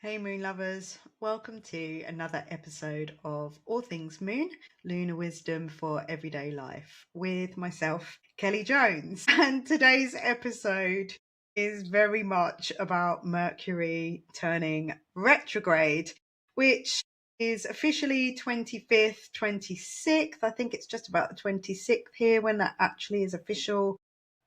Hey Moon lovers, welcome to another episode of All Things Moon, Lunar Wisdom for Everyday Life with myself, Kelly Jones. And today's episode is very much about Mercury turning retrograde, which is officially 25th, 26th. I think it's just about the 26th here when that actually is official.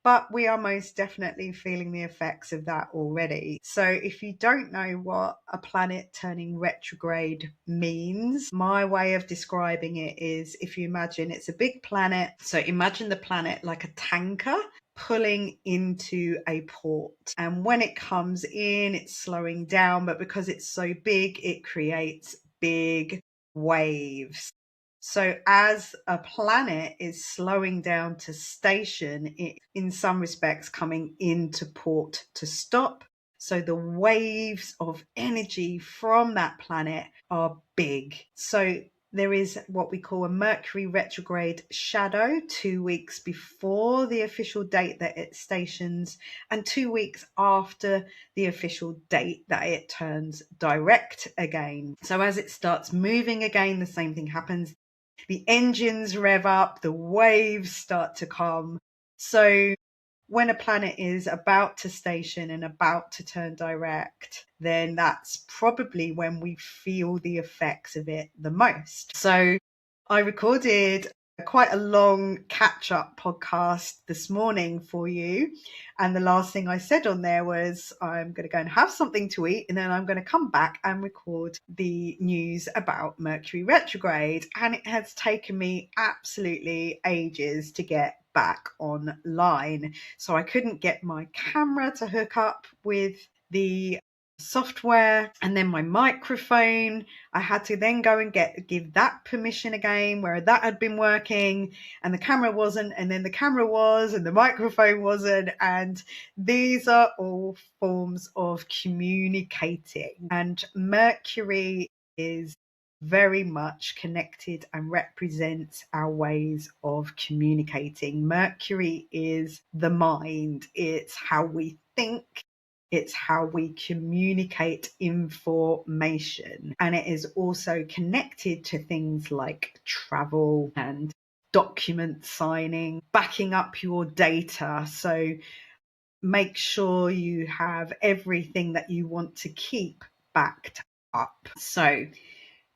But we are most definitely feeling the effects of that already. So if you don't know what a planet turning retrograde means, my way of describing it is, if you imagine it's a big planet, so imagine the planet like a tanker pulling into a port. And when it comes in, it's slowing down, but because it's so big, it creates big waves. So as a planet is slowing down to station, it in some respects coming into port to stop. So the waves of energy from that planet are big. So there is what we call a Mercury retrograde shadow 2 weeks before the official date that it stations and 2 weeks after the official date that it turns direct again. So as it starts moving again, the same thing happens. The engines rev up, the waves start to come. So when a planet is about to station and about to turn direct, then that's probably when we feel the effects of it the most. So I recorded quite a long catch-up podcast this morning for you. And the last thing I said on there was, I'm going to go and have something to eat, and then I'm going to come back and record the news about Mercury retrograde. And it has taken me absolutely ages to get back online. So I couldn't get my camera to hook up with the software, and then my microphone, I had to then go and give that permission again, where that had been working and the camera wasn't, and then the camera was and the microphone wasn't. And these are all forms of communicating, and Mercury is very much connected and represents our ways of communicating. Mercury is the mind. It's how we think. It's how we communicate information. And it is also connected to things like travel and document signing, backing up your data. So make sure you have everything that you want to keep backed up. So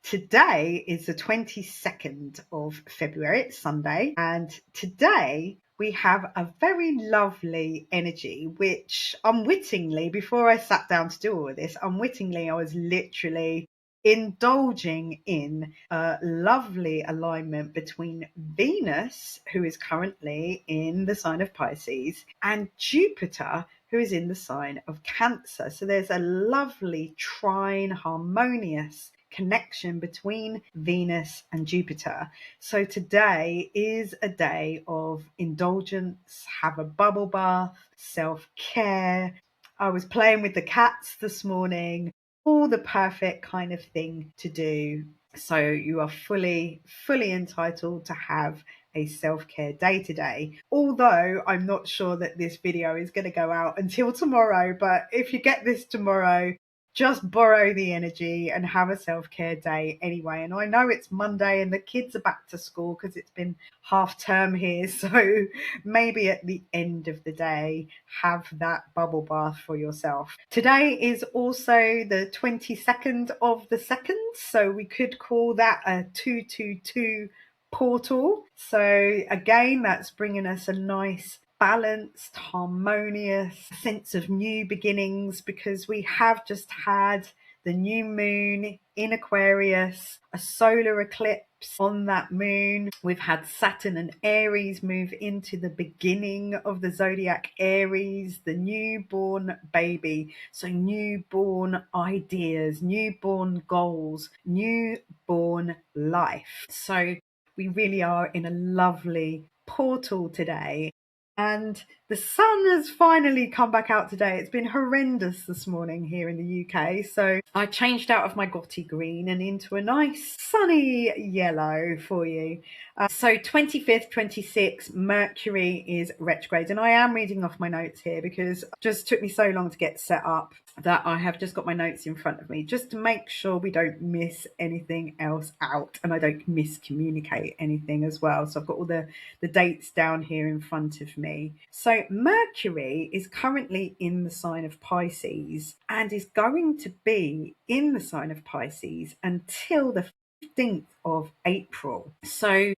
today is the 22nd of February, it's Sunday, and today we have a very lovely energy, which unwittingly, before I sat down to do all of this, unwittingly I was literally indulging in a lovely alignment between Venus, who is currently in the sign of Pisces, and Jupiter, who is in the sign of Cancer. So there's a lovely trine, harmonious connection between Venus and Jupiter. So today is a day of indulgence, have a bubble bath, self-care. I was playing with the cats this morning, all the perfect kind of thing to do. So you are fully entitled to have a self-care day today, although I'm not sure that this video is going to go out until tomorrow. But if you get this tomorrow, just borrow the energy and have a self-care day anyway. And I know it's Monday and the kids are back to school because it's been half term here, so maybe at the end of the day have that bubble bath for yourself. Today is also the 22nd of the 2nd, so we could call that a 222 portal. So again, that's bringing us a nice balanced, harmonious sense of new beginnings, because we have just had the new moon in Aquarius, a solar eclipse on that moon. We've had Saturn and Aries move into the beginning of the zodiac Aries, the newborn baby. So newborn ideas, newborn goals, newborn life. So we really are in a lovely portal today. And The sun has finally come back out today. It's been horrendous this morning here in the UK. So I changed out of my gotty green and into a nice sunny yellow for you. So 25th, 26th, Mercury is retrograde. And I am reading off my notes here because it just took me so long to get set up that I have just got my notes in front of me just to make sure we don't miss anything else out and I don't miscommunicate anything as well. So I've got all the dates down here in front of me. So Mercury is currently in the sign of Pisces and is going to be in the sign of Pisces until the 15th of April. So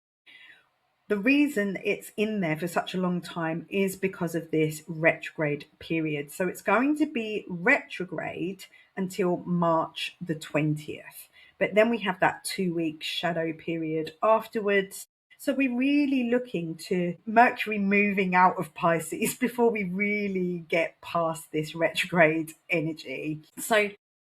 the reason it's in there for such a long time is because of this retrograde period. So it's going to be retrograde until March the 20th. But then we have that 2-week shadow period afterwards. So we're really looking to Mercury moving out of Pisces before we really get past this retrograde energy. So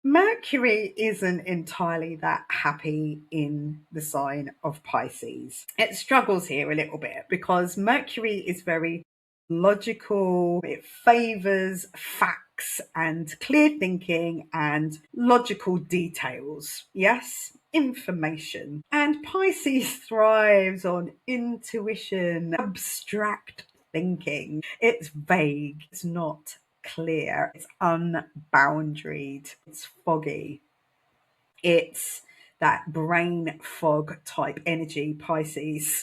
Mercury isn't entirely that happy in the sign of Pisces. It struggles here a little bit because Mercury is very logical. It favors facts and clear thinking and logical details. Yes, information. And Pisces thrives on intuition, abstract thinking. It's vague. It's not clear, it's unboundaried, it's foggy, it's that brain fog type energy, Pisces.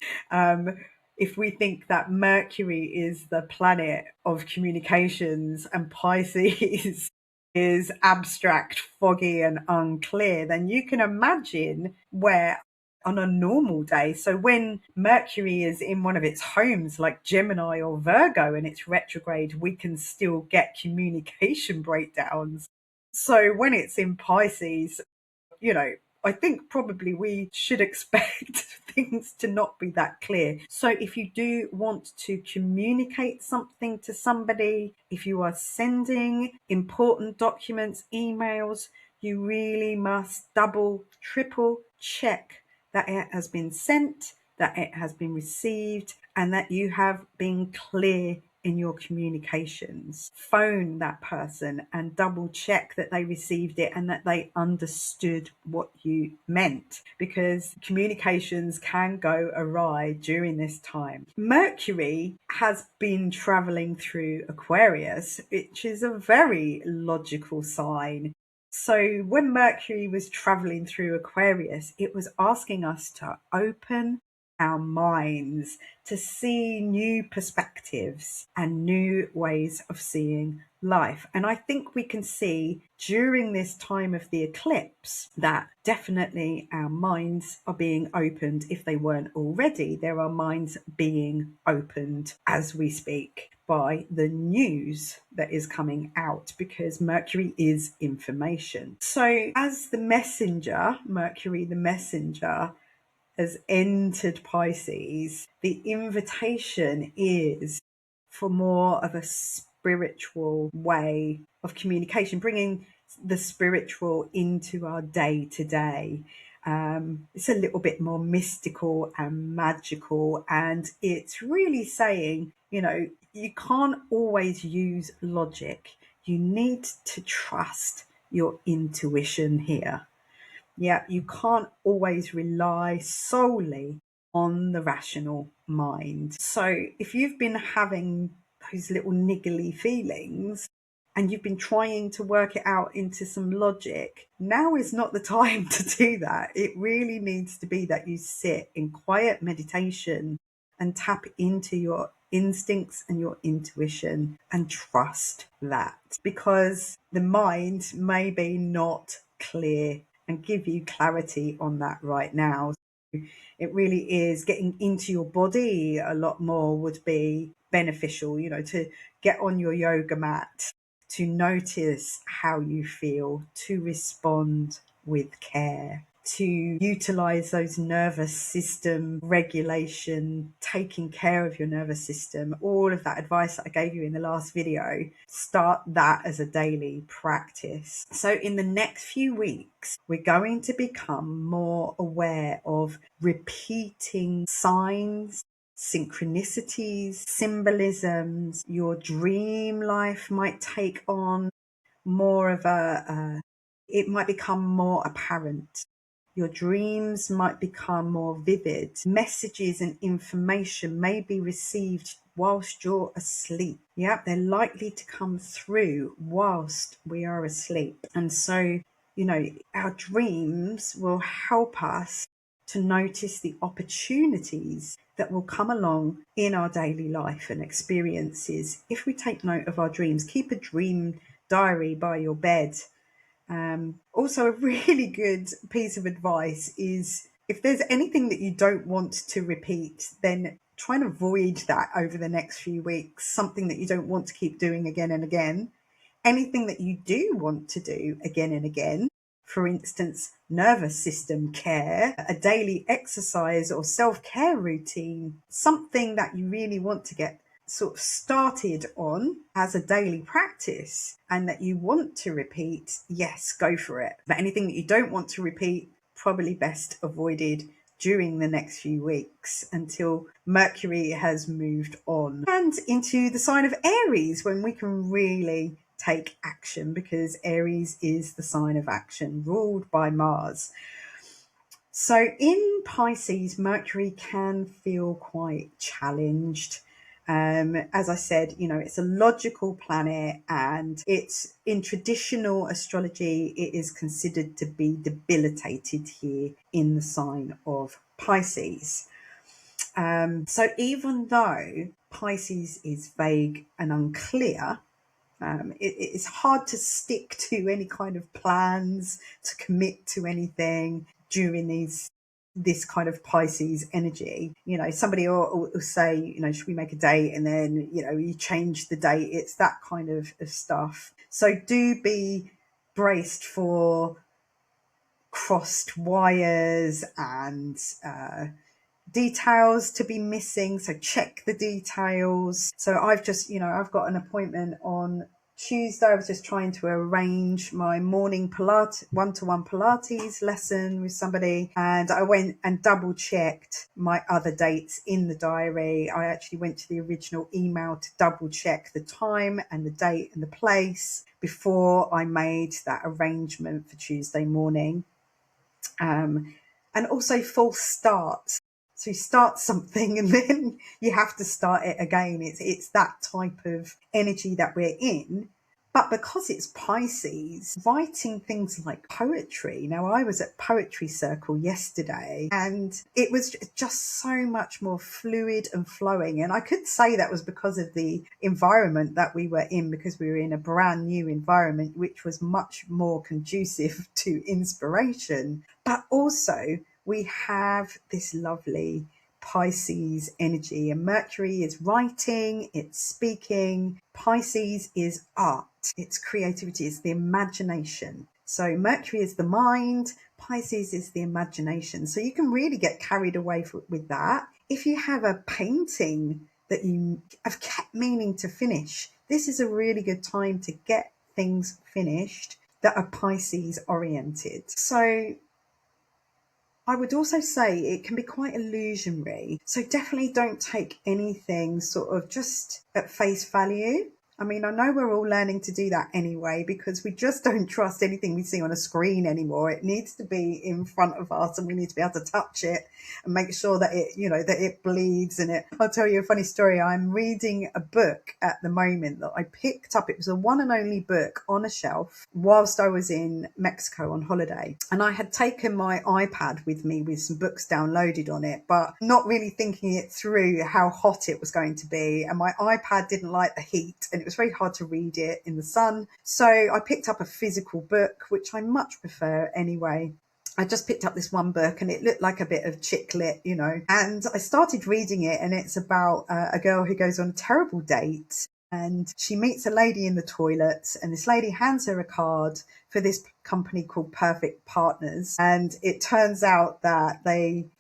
If we think that Mercury is the planet of communications and Pisces is abstract, foggy, and unclear, then you can imagine where on a normal day. So when Mercury is in one of its homes like Gemini or Virgo and it's retrograde, we can still get communication breakdowns. So when it's in Pisces, I think probably we should expect things to not be that clear. So if you do want to communicate something to somebody, if you are sending important documents, emails, you really must double, triple check that it has been sent, that it has been received, and that you have been clear in your communications. Phone that person and double check that they received it and that they understood what you meant, because communications can go awry during this time. Mercury has been traveling through Aquarius, which is a very logical sign. So when Mercury was traveling through Aquarius, it was asking us to open our minds to see new perspectives and new ways of seeing life. And I think we can see during this time of the eclipse that definitely our minds are being opened. If they weren't already, there are minds being opened as we speak by the news that is coming out, because Mercury is information. So as the messenger, Mercury the messenger, has entered Pisces, the invitation is for more of a spiritual way of communication, bringing the spiritual into our day to day. It's a little bit more mystical and magical, and it's really saying, you can't always use logic. You need to trust your intuition here. Yeah, you can't always rely solely on the rational mind. So if you've been having those little niggly feelings and you've been trying to work it out into some logic, now is not the time to do that. It really needs to be that you sit in quiet meditation and tap into your instincts and your intuition and trust that, because the mind may be not clear and give you clarity on that right now. It really is getting into your body a lot more would be beneficial, to get on your yoga mat, to notice how you feel, to respond with care, to utilize those nervous system regulation, taking care of your nervous system, all of that advice that I gave you in the last video. Start that as a daily practice. So in the next few weeks, we're going to become more aware of repeating signs, synchronicities, symbolisms. Your dream life might take on more of it might become more apparent. Your dreams might become more vivid. Messages and information may be received whilst you're asleep. Yeah, they're likely to come through whilst we are asleep. And so, our dreams will help us to notice the opportunities that will come along in our daily life and experiences. If we take note of our dreams, keep a dream diary by your bed. Also, a really good piece of advice is if there's anything that you don't want to repeat, then try and avoid that over the next few weeks. Something that you don't want to keep doing again and again. Anything that you do want to do again and again, for instance, nervous system care, a daily exercise or self-care routine, something that you really want to get sort of started on as a daily practice and that you want to repeat, yes, go for it. But anything that you don't want to repeat, probably best avoided during the next few weeks until Mercury has moved on and into the sign of Aries, when we can really take action, because Aries is the sign of action ruled by Mars. So in Pisces, Mercury can feel quite challenged. As I said, it's a logical planet, and it's in traditional astrology, it is considered to be debilitated here in the sign of Pisces. So even though Pisces is vague and unclear, it's hard to stick to any kind of plans, to commit to anything during this kind of Pisces energy. Somebody will say, should we make a date? And then, you change the date. It's that kind of stuff. So do be braced for crossed wires and details to be missing, so check the details. So I've got an appointment on Tuesday. I was just trying to arrange my morning one-to-one Pilates lesson with somebody, and I went and double checked my other dates in the diary. I actually went to the original email to double check the time and the date and the place before I made that arrangement for Tuesday morning. And also false starts. So you start something and then you have to start it again. It's that type of energy that we're in. But because it's Pisces, writing things like poetry. Now, I was at Poetry Circle yesterday, and it was just so much more fluid and flowing. And I could say that was because of the environment that we were in, because we were in a brand new environment, which was much more conducive to inspiration. But also, we have this lovely Pisces energy, and Mercury is writing, it's speaking. Pisces is art, it's creativity, it's the imagination. So Mercury is the mind, Pisces is the imagination. So you can really get carried away with that. If you have a painting that you have kept meaning to finish, this is a really good time to get things finished that are Pisces oriented. So I would also say it can be quite illusionary. So definitely don't take anything sort of just at face value. I mean, I know we're all learning to do that anyway, because we just don't trust anything we see on a screen anymore. It needs to be in front of us, and we need to be able to touch it and make sure that it bleeds. And I'll tell you a funny story. I'm reading a book at the moment that I picked up. It was a one and only book on a shelf whilst I was in Mexico on holiday. And I had taken my iPad with me with some books downloaded on it, but not really thinking it through how hot it was going to be. And my iPad didn't like the heat, and it was very hard to read it in the sun. So I picked up a physical book, which I much prefer anyway. I just picked up this one book, and it looked like a bit of chick lit, and I started reading it, and it's about a girl who goes on a terrible date, and she meets a lady in the toilet, and this lady hands her a card for this company called Perfect Partners. And it turns out that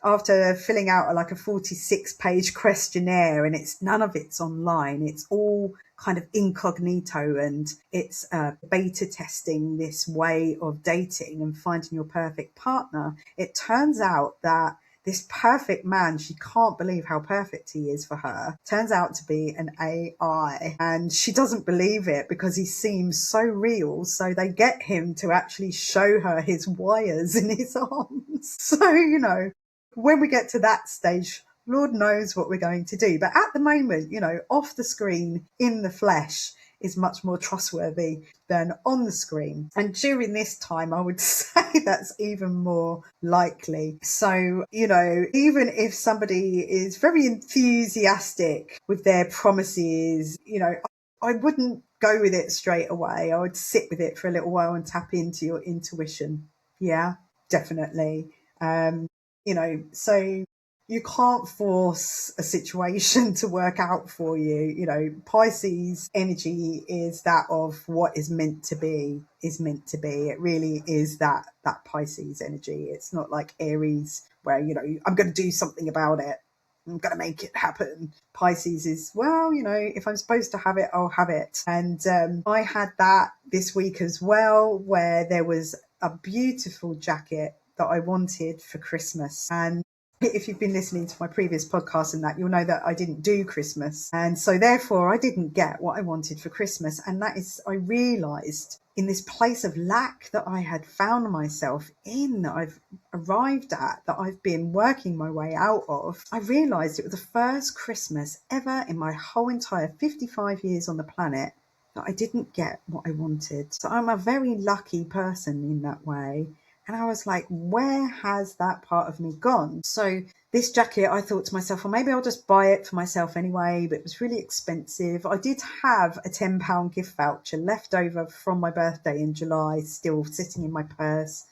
after filling out like a 46-page questionnaire, and none of it's online, it's all kind of incognito, and it's beta testing this way of dating and finding your perfect partner. It turns out that this perfect man, she can't believe how perfect he is for her, turns out to be an AI. And she doesn't believe it because he seems so real. So they get him to actually show her his wires in his arms. So, you know, when we get to that stage, Lord knows what we're going to do. But at the moment, you know, off the screen, in the flesh, is much more trustworthy than on the screen. And during this time, I would say that's even more likely. So, you know, even if somebody is very enthusiastic with their promises, you know, I wouldn't go with it straight away. I would sit with it for a little while and tap into your intuition. Yeah, definitely. You know, so you can't force a situation to work out for you. You know, Pisces energy is that of what is meant to be is meant to be. It really is that Pisces energy. It's not like Aries where, you know, I'm going to do something about it. I'm going to make it happen. Pisces is, well, you know, if I'm supposed to have it, I'll have it. And I had that this week as well, where there was a beautiful jacket that I wanted for Christmas. And if you've been listening to my previous podcast and that, you'll know that I didn't do Christmas. And so therefore I didn't get what I wanted for Christmas. And that is, I realised in this place of lack that I had found myself in, that I've arrived at, that I've been working my way out of, I realised it was the first Christmas ever in my whole entire 55 years on the planet that I didn't get what I wanted. So I'm a very lucky person in that way. And I was like, where has that part of me gone? So this jacket, I thought to myself, well, maybe I'll just buy it for myself anyway, but it was really expensive. I did have a £10 gift voucher left over from my birthday in July, still sitting in my purse.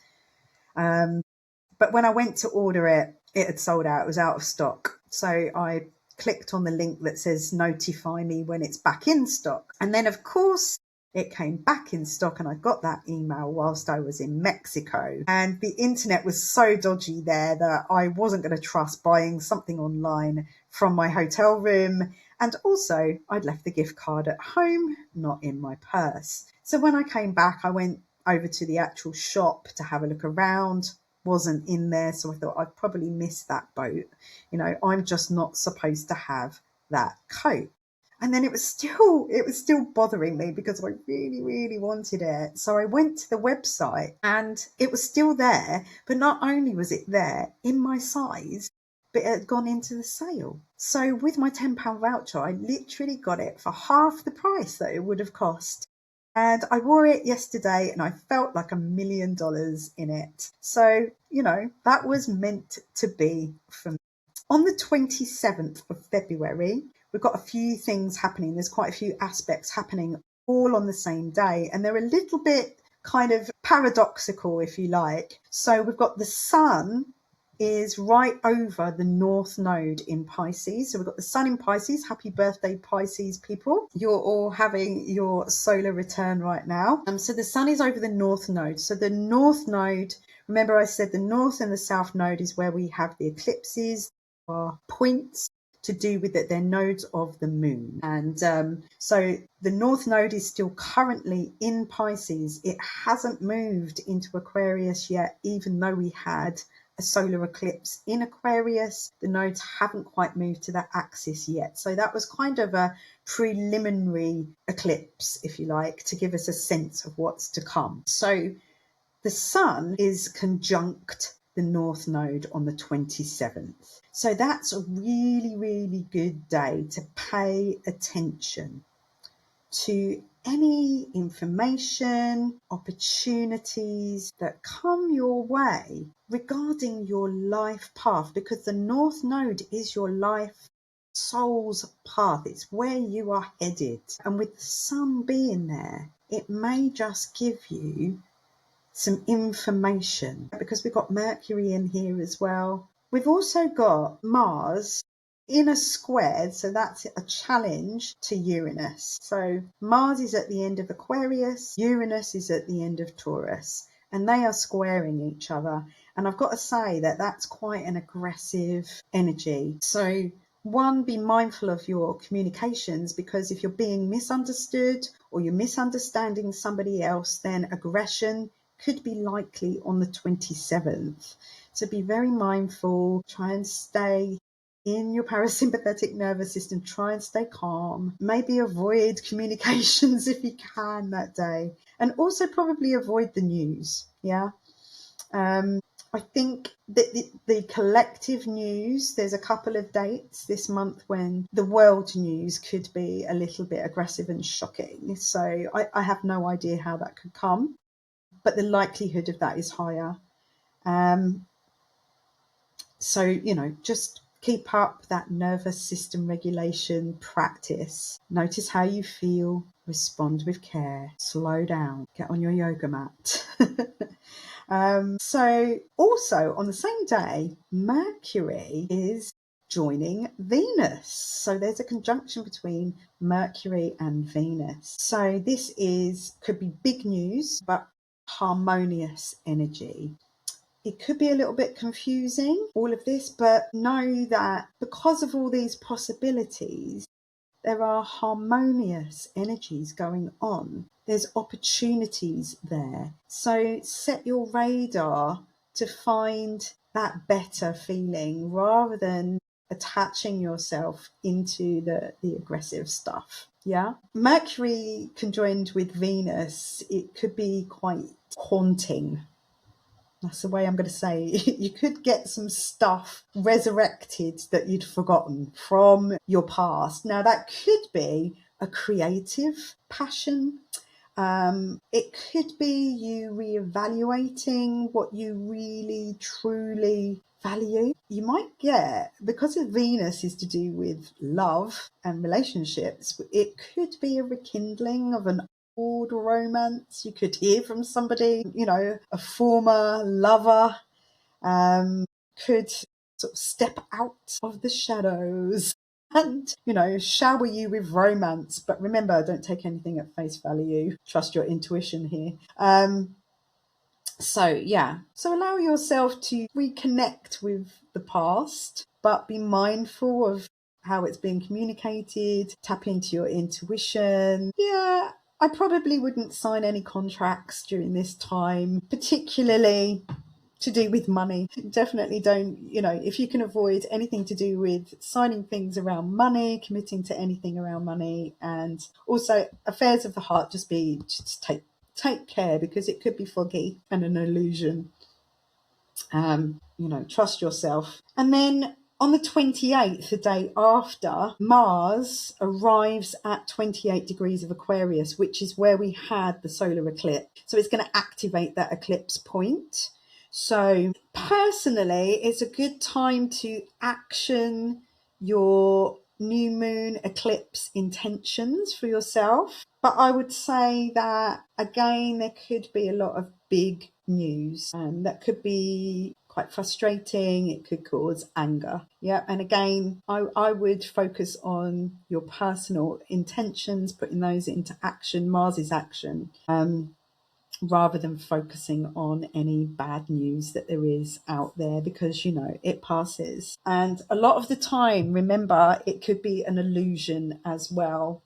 But when I went to order it, it had sold out. It was out of stock. So I clicked on the link that says notify me when it's back in stock. And then, of course, it came back in stock, and I got that email whilst I was in Mexico. And the internet was so dodgy there that I wasn't going to trust buying something online from my hotel room. And also, I'd left the gift card at home, not in my purse. So when I came back, I went over to the actual shop to have a look around. Wasn't in there, so I thought I'd probably missed that boat. You know, I'm just not supposed to have that coat. And then it was still bothering me because I really, really wanted it. So I went to the website and it was still there. But not only was it there in my size, but it had gone into the sale. So with my £10 voucher, I literally got it for half the price that it would have cost. And I wore it yesterday and I felt like $1 million in it. So, you know, that was meant to be for me. On the 27th of February, we've got a few things happening. There's quite a few aspects happening all on the same day, and they're a little bit kind of paradoxical, if you like. So we've got the sun is right over the North Node in Pisces. So we've got the sun in Pisces. Happy birthday, Pisces people. You're all having your solar return right now. So the sun is over the North Node. So the North Node, remember I said the North and the South Node is where we have the eclipses, are points to do with it. They're nodes of the moon. And so the North Node is still currently in Pisces. It hasn't moved into Aquarius yet, even though we had a solar eclipse in Aquarius. The nodes haven't quite moved to that axis yet. So that was kind of a preliminary eclipse, if you like, to give us a sense of what's to come. So the sun is conjunct the North Node on the 27th. So that's a really, really good day to pay attention to any information, opportunities that come your way regarding your life path, because the North Node is your life soul's path. It's where you are headed. And with the sun being there, it may just give you some information, because we've got Mercury in here as well. We've also got Mars in a square, so that's a challenge to Uranus. So Mars is at the end of Aquarius, Uranus is at the end of Taurus, and they are squaring each other. And I've got to say that that's quite an aggressive energy. So one, be mindful of your communications, because if you're being misunderstood or you're misunderstanding somebody else, then aggression could be likely on the 27th. So be very mindful, try and stay in your parasympathetic nervous system, try and stay calm, maybe avoid communications if you can that day, and also probably avoid the news. Yeah. I think that the collective news, there's a couple of dates this month when the world news could be a little bit aggressive and shocking. So I have no idea how that could come, but the likelihood of that is higher. So, just keep up that nervous system regulation practice. Notice how you feel, respond with care, slow down, get on your yoga mat. So also on the same day, Mercury is joining Venus. So there's a conjunction between Mercury and Venus. So this could be big news, but harmonious energy. It could be a little bit confusing, all of this, but know that because of all these possibilities, there are harmonious energies going on. There's opportunities there. So set your radar to find that better feeling rather than attaching yourself into the aggressive stuff. Yeah. Mercury conjoined with Venus, it could be quite haunting. That's the way I'm going to say it. You could get some stuff resurrected that you'd forgotten from your past. Now, that could be a creative passion. It could be you reevaluating what you really, truly value. You might get, because of Venus is to do with love and relationships, it could be a rekindling of an old romance. You could hear from somebody, a former lover, could sort of step out of the shadows and, shower you with romance. But remember, don't take anything at face value. Trust your intuition here. So allow yourself to reconnect with the past, but be mindful of how it's being communicated, tap into your intuition. Yeah, I probably wouldn't sign any contracts during this time, particularly to do with money. Definitely don't, if you can avoid anything to do with signing things around money, committing to anything around money, and also affairs of the heart, just take care, because it could be foggy and an illusion. Trust yourself. And then on the 28th, the day after, Mars arrives at 28 degrees of Aquarius, which is where we had the solar eclipse. So it's going to activate that eclipse point. So personally, it's a good time to action your new moon eclipse intentions for yourself. But I would say that, again, there could be a lot of big news, and that could be quite frustrating. It could cause anger. Yeah. And again, I would focus on your personal intentions, putting those into action. Mars is action. Rather than focusing on any bad news that there is out there, because it passes. And a lot of the time, remember, it could be an illusion as well.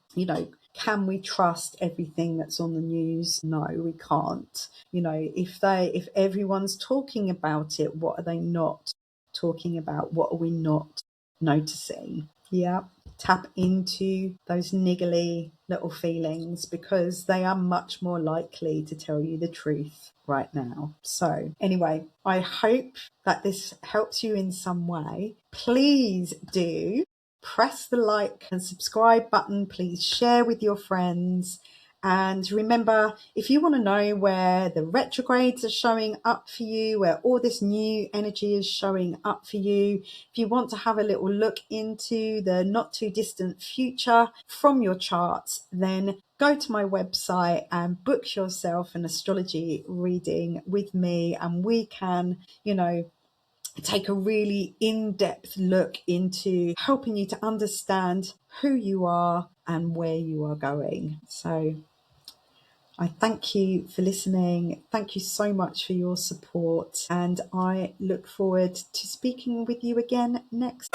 Can we trust everything that's on the news? No, we can't. If everyone's talking about it, what are they not talking about? What are we not noticing? Yeah. Tap into those niggly little feelings, because they are much more likely to tell you the truth right now. So anyway, I hope that this helps you in some way. Please do press the like and subscribe button. Please share with your friends. And remember, if you want to know where the retrogrades are showing up for you, where all this new energy is showing up for you, if you want to have a little look into the not too distant future from your charts, then go to my website and book yourself an astrology reading with me, and we can, take a really in-depth look into helping you to understand who you are and where you are going. So I thank you for listening. Thank you so much for your support, and I look forward to speaking with you again next.